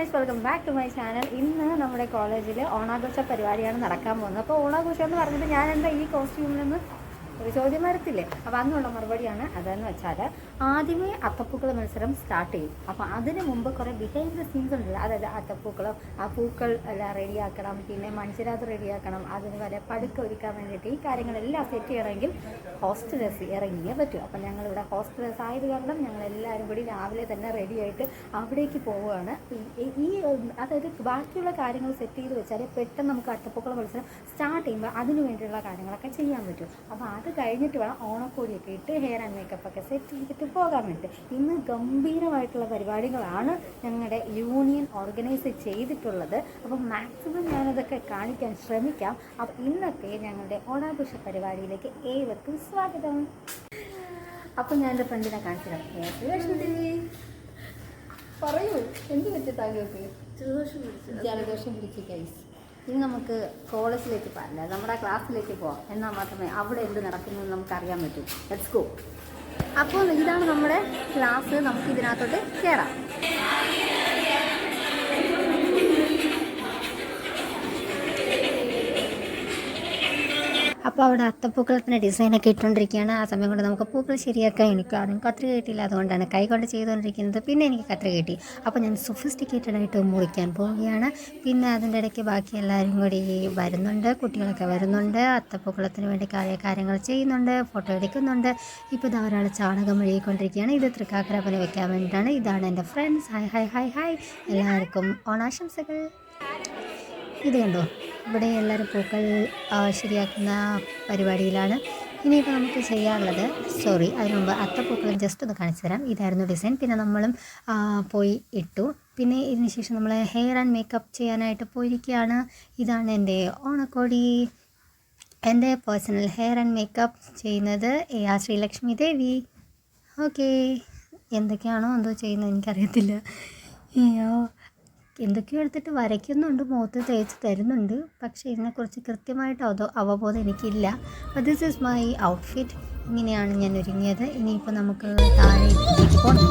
Guys, welcome back to my channel. ഇന്ന് നമ്മുടെ കോളേജിൽ ഓണാഘോഷ പരിപാടിയാണ് നടക്കാൻ പോകുന്നത്. അപ്പോൾ ഓണാഘോഷം എന്ന് പറഞ്ഞിട്ട് ഞാൻ എന്താ ഈ കോസ്റ്റ്യൂമിൽ നിന്ന് ഒരു ചോദ്യം വരത്തില്ലേ? അപ്പോൾ അന്നുള്ള മറുപടിയാണ്. അതെന്ന് വെച്ചാൽ ആദ്യമേ അത്തപ്പൂക്കള മത്സരം സ്റ്റാർട്ട് ചെയ്യും. അപ്പോൾ അതിന് മുമ്പ് കുറേ ബിഹൈൻഡ് ദ സീൻസ് ഉണ്ടല്ലോ. അതായത് അത്തപ്പൂക്കളം, ആ പൂക്കൾ എല്ലാം റെഡിയാക്കണം, പിന്നെ മൺചിരാത് റെഡിയാക്കണം, അതിന് വരെ പടുക്ക ഒരുക്കാൻ വേണ്ടിയിട്ട് ഈ കാര്യങ്ങളെല്ലാം സെറ്റ് ചെയ്യണമെങ്കിൽ ഹോസ്റ്റലേഴ്സ് ഇറങ്ങിയേ പറ്റൂ. അപ്പോൾ ഞങ്ങളിവിടെ ഹോസ്റ്റലേഴ്സ് ആയത് കാരണം ഞങ്ങളെല്ലാവരും കൂടി രാവിലെ തന്നെ റെഡിയായിട്ട് അവിടേക്ക് പോവുകയാണ്. ഈ അതായത് ബാക്കിയുള്ള കാര്യങ്ങൾ സെറ്റ് ചെയ്ത് വെച്ചാൽ പെട്ടെന്ന് നമുക്ക് അത്തപ്പൂക്കള മത്സരം സ്റ്റാർട്ട് ചെയ്യുമ്പോൾ അതിന് വേണ്ടിയുള്ള കാര്യങ്ങളൊക്കെ ചെയ്യാൻ പറ്റും. അപ്പോൾ അത് കഴിഞ്ഞിട്ട് വേണം ഓണക്കോടിയൊക്കെ ഇട്ട് ഹെയർ ആൻഡ് മേക്കപ്പ് ഒക്കെ സെറ്റ് ചെയ്തിട്ട് പോകാൻ വേണ്ടി. ഇന്ന് ഗംഭീരമായിട്ടുള്ള പരിപാടികളാണ് ഞങ്ങളുടെ യൂണിയൻ ഓർഗനൈസ് ചെയ്തിട്ടുള്ളത്. അപ്പം മാക്സിമം ഞാനതൊക്കെ കാണിക്കാൻ ശ്രമിക്കാം. അപ്പം ഇന്നത്തെ ഞങ്ങളുടെ ഓണാഘോഷ പരിപാടിയിലേക്ക് ഏവർക്കും സ്വാഗതം. അപ്പം ഞാൻ എൻ്റെ ഫ്രണ്ടിനെ കാണിച്ചിടാം. പറയൂ, എന്ത് പറ്റി താങ്കൾക്ക്? ജലദോഷം പിടിച്ച് ഗൈസ്. ഇനി നമുക്ക് കോളേജിലേക്ക് പോകാം, നമ്മുടെ ക്ലാസ്സിലേക്ക് പോകാം. എന്നാൽ മാത്രമേ അവിടെ എന്ത് നടക്കുന്നത് നമുക്കറിയാൻ പറ്റൂ. Let's go. അപ്പോൾ ഇതാണ് നമ്മുടെ ക്ലാസ്. നമുക്ക് ഇതിനകത്തോട്ട് കയറാം. അപ്പോൾ അവിടെ അത്തപ്പൂക്കളത്തിൻ്റെ ഡിസൈനൊക്കെ ഇട്ടുകൊണ്ടിരിക്കുകയാണ്. ആ സമയം കൊണ്ട് നമുക്ക് പൂക്കൾ ശരിയാക്കാൻ എനിക്ക് ആദ്യം കത്രിക കിട്ടിയില്ല, അതുകൊണ്ടാണ് കൈ കൊണ്ട് ചെയ്തുകൊണ്ടിരിക്കുന്നത്. പിന്നെ എനിക്ക് കത്രിക കിട്ടി. അപ്പോൾ ഞാൻ സൊഫിസ്റ്റിക്കേറ്റഡ് ആയിട്ട് മുറിക്കാൻ പോവുകയാണ്. പിന്നെ അതിൻ്റെ ഇടയ്ക്ക് ബാക്കി എല്ലാവരും കൂടി വരുന്നുണ്ട്, കുട്ടികളൊക്കെ വരുന്നുണ്ട്, അത്തപ്പൂക്കളത്തിന് വേണ്ടി കാര്യങ്ങൾ ചെയ്യുന്നുണ്ട്, ഫോട്ടോ എടുക്കുന്നുണ്ട്. ഇപ്പോൾ ഇത് ഒരാൾ ചാണകം മെഴുകിക്കൊണ്ടിരിക്കുകയാണ്. ഇത് തൃക്കാക്കരപ്പന വെക്കാൻ വേണ്ടിയിട്ടാണ്. ഇതാണ് എൻ്റെ friends. Hi hi hi hi, എല്ലാവർക്കും ഓണാശംസകൾ. ഇത് കണ്ടോ, ഇവിടെ എല്ലാവരും പൂക്കൾ ശരിയാക്കുന്ന പരിപാടിയിലാണ്. ഇനിയിപ്പോൾ നമുക്ക് ചെയ്യാനുള്ളത്, അതിന് മുമ്പ് അത്തപ്പൂക്കളും ജസ്റ്റ് ഒന്ന് കാണിച്ചു തരാം. ഇതായിരുന്നു ഡിസൈൻ. പിന്നെ നമ്മളും പോയി ഇട്ടു. പിന്നെ ഇതിന് ശേഷം നമ്മൾ ഹെയർ ആൻഡ് മേക്കപ്പ് ചെയ്യാനായിട്ട് പോയിരിക്കുകയാണ്. ഇതാണ് എൻ്റെ ഓണക്കോടി. എൻ്റെ പേഴ്സണൽ ഹെയർ ആൻഡ് മേക്കപ്പ് ചെയ്യുന്നത് AR ശ്രീലക്ഷ്മി ദേവി. ഓക്കെ, എന്തൊക്കെയാണോ എന്തോ ചെയ്യുന്നത് എനിക്കറിയത്തില്ല. എന്തൊക്കെയോ എടുത്തിട്ട് വരയ്ക്കുന്നുണ്ട്, മുഖത്ത് തേച്ച് തരുന്നുണ്ട്. പക്ഷേ ഇതിനെക്കുറിച്ച് കൃത്യമായിട്ട് അവബോധം എനിക്കില്ല. അപ്പോൾ ദിസ് ഈസ് മൈ ഔട്ട്ഫിറ്റ്. ഇങ്ങനെയാണ് ഞാൻ ഒരുങ്ങിയത്. ഇനിയിപ്പോൾ നമുക്ക് താഴേക്ക് പോകാം.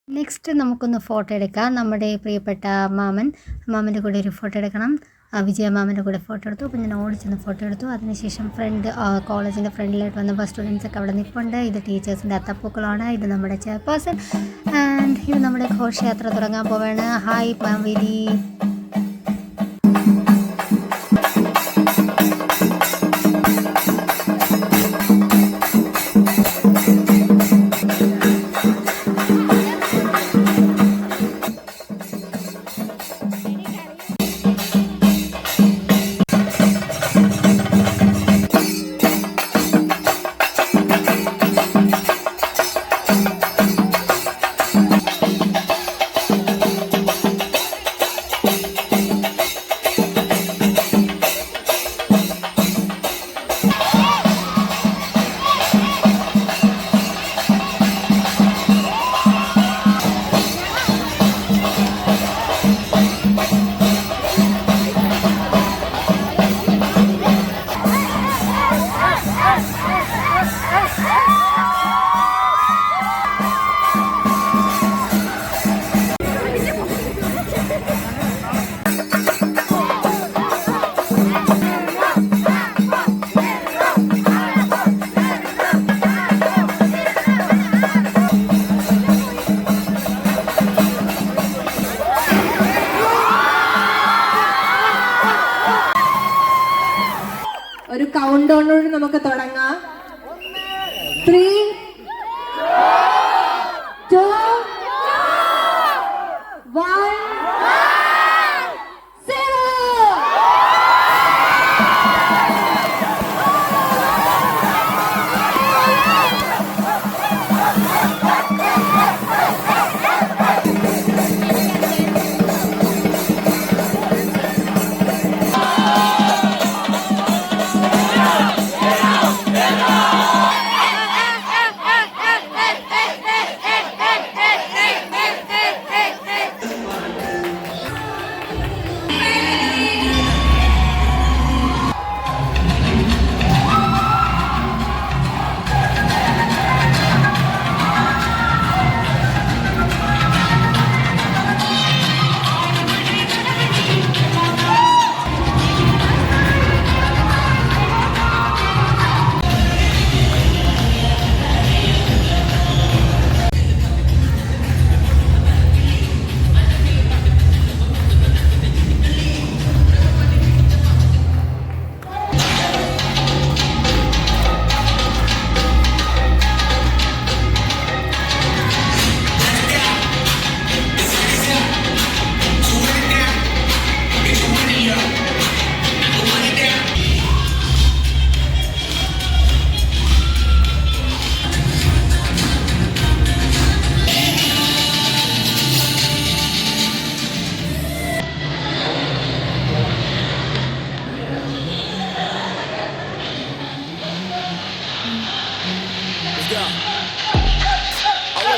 നെക്സ്റ്റ് നമുക്കൊന്ന് ഫോട്ടോ എടുക്കാം. നമ്മുടെ പ്രിയപ്പെട്ട മാമൻ്റെ കൂടെ ഒരു ഫോട്ടോ എടുക്കണം. വിജയ മാമൻ്റെ കൂടെ ഫോട്ടോ എടുത്തു. അപ്പോൾ ഞാൻ ഓടിച്ചെന്ന് ഫോട്ടോ എടുത്തു. അതിനുശേഷം കോളേജിൻ്റെ ഫ്രണ്ടിലായിട്ട് വന്ന സ്റ്റുഡൻസൊക്കെ അവിടെ നിൽപ്പുണ്ട്. ഇത് ടീച്ചേഴ്സിൻ്റെ അത്തപ്പൂക്കളാണ്. ഇത് നമ്മുടെ ചെയർപേഴ്സൺ. ആൻഡ് ഇത് നമ്മുടെ ഘോഷയാത്ര തുടങ്ങാൻ പോവുകയാണ്. ഹായ് മാവേലി. ഒരു കൗണ്ട് ഡൗണിലൂടെ നമുക്ക് തുടങ്ങാം. 3, 2, 1.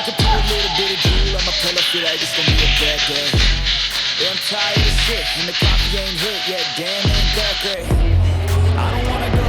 could put a little bit of drool on my pillow, feel like it's gonna be a bad day. Yeah, I'm tired of shit, and the coffee ain't hit yet, damn, ain't that great. I don't wanna go.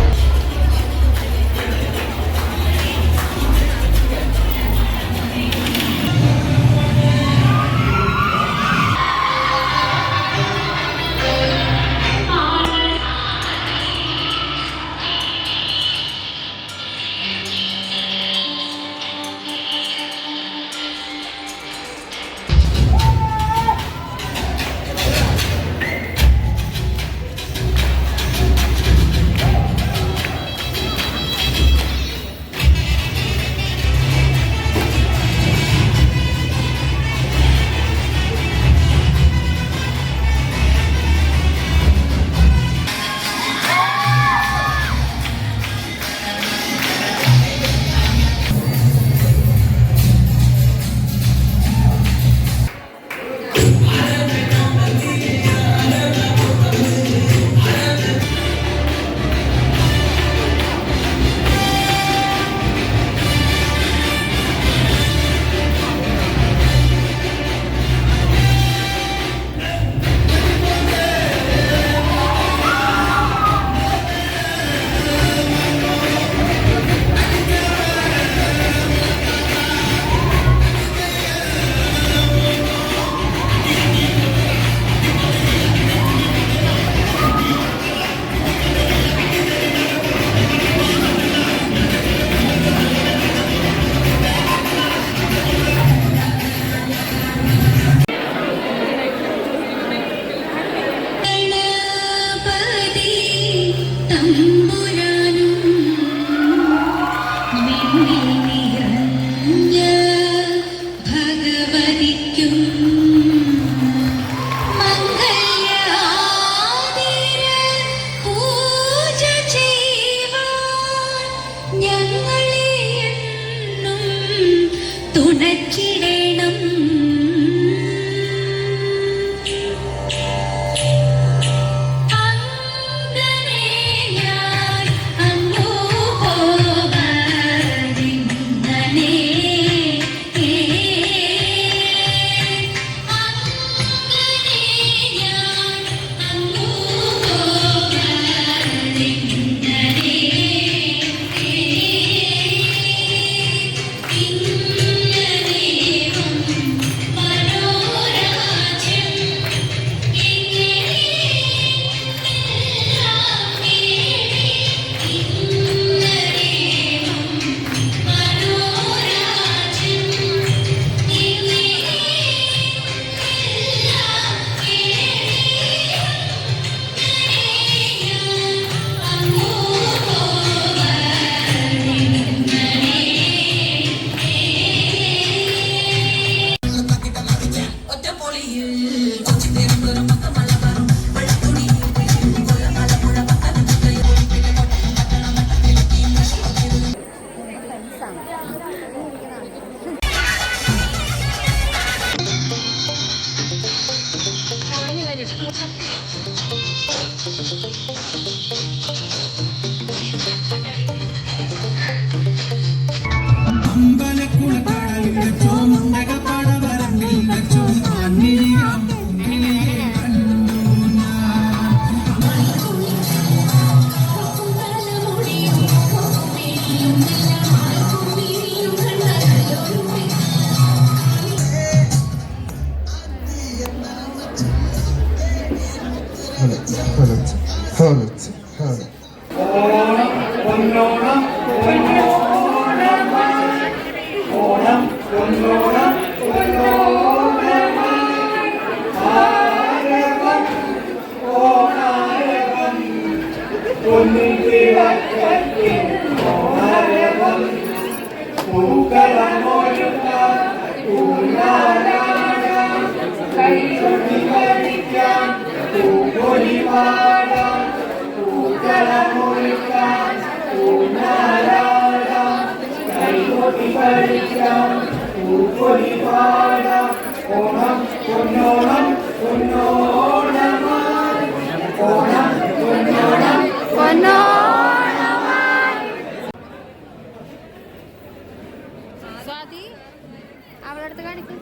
അവളുടെ അടുത്ത് കാണിക്കും.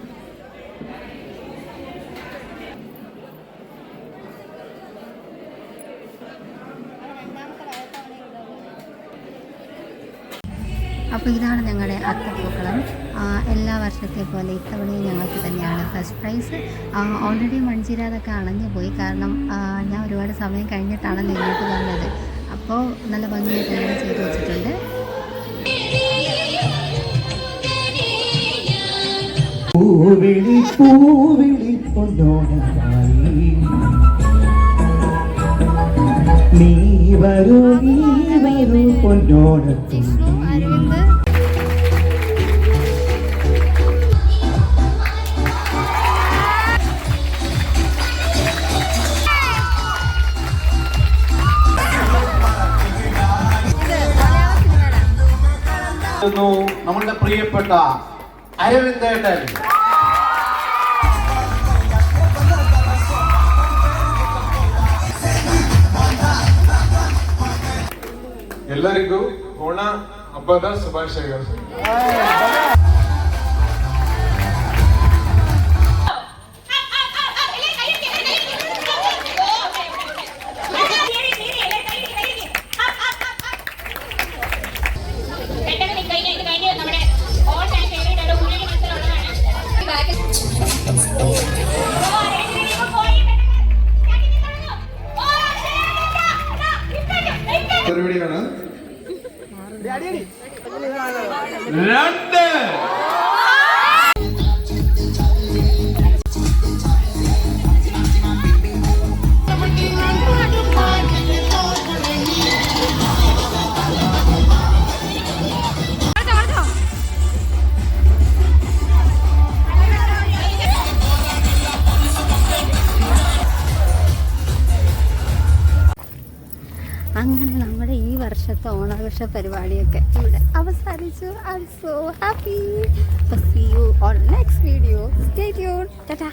അപ്പോൾ ഇതാണ് ഞങ്ങളുടെ അത്തപ്പൂക്കളം. എല്ലാ വർഷത്തെ പോലെ ഇത്തവണയും ഞങ്ങൾക്ക് തന്നെയാണ് ഫസ്റ്റ് പ്രൈസ്. ഓൾറെഡി മൺചിരാതൊക്കെ അണഞ്ഞു പോയി, കാരണം ഞാൻ ഒരുപാട് സമയം കഴിഞ്ഞിട്ടാണല്ലോ ഇങ്ങോട്ട് വന്നത്. അപ്പോൾ നല്ല ഭംഗിയായിട്ട് എല്ലാം ചെയ്തു വെച്ചിട്ടുണ്ട്. പൂവിളി പൂവിളി പൊന്നോണമായി നീ വരൂ പൊന്നോണത്തുമ്പി. അരവിന്ദ് നമ്മളുടെ പ്രിയപ്പെട്ട അരവിന്ദേട്ടൻ. ಎಲ್ಲರಿಗೂ ಓಣ ಹಬ್ಬದ ಶುಭಾಶಯಗಳು. പരിപാടിയാണ്. 2 അങ്ങനെ നമ്മുടെ ഈ വർഷത്തെ ഓണാഘോഷ പരിപാടിയൊക്കെ ഇവിടെ അവസാനിച്ചു. I am so happy. See you on next video. Stay tuned. Tata.